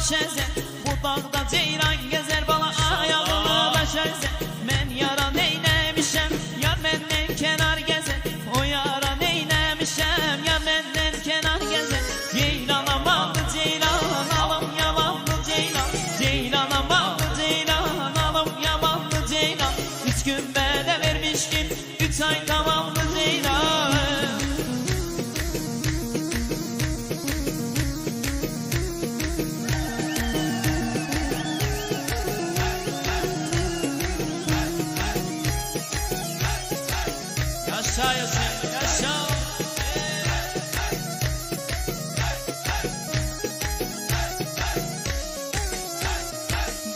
şezer. Bu dağda ceylan gezer, bala ayağını da şezer. Men yara neylemişem, yar menden kenar gezer. O yara neylemişem, yar menden kenar gezer. Ceylan amanlı ceylan, alım yamanlı ceylan. Ceylan amanlı ceylan, alım yamanlı ceylan. 3 gün bele vermişkim, 3 ay tamamlı ceylan. Yaşa yaşa yaşa.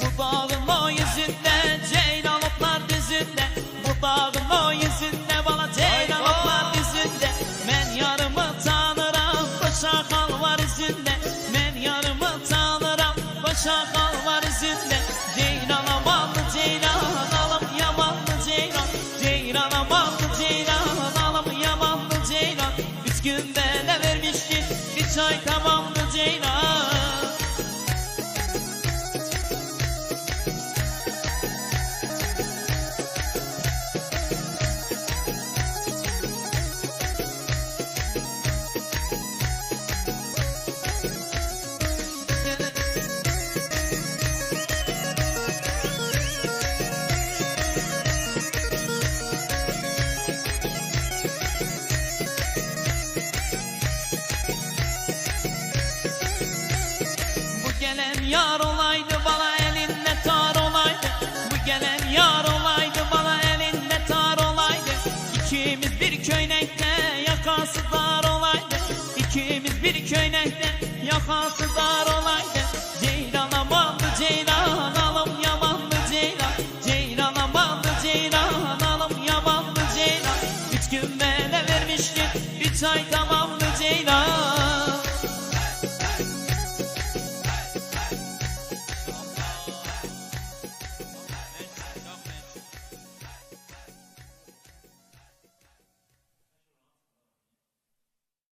Bu dağın o yüzünde ceylan otlar düzünde. Bu dağın o yüzünde bana ceylan otlar düzünde. Men yarımı tanırım, başa kal var üzünde. Men yarımı tanırım, başa kal var üzünde. Ceylan amanlı ceylan, alım yamanlı ceylan. Ceylan amanlı ceylan, alım yamanlı ceylan. 3 günde de vermişkin, 3 ay tamamlı ceylan. Yar olaydı bana elinde tar olaydı. Bu gelen yar olaydı bana elinde tar olaydı. İkimiz bir köynekte yakası dar olaydı. İkimiz bir köynekte yakası dar olaydı. Ceylan amanlı ceylan, alım yamanlı ceylan. Ceylan amanlı ceylan, alım yamanlı ceylan. 3 gün bele vermişkin, 3 ay tamam.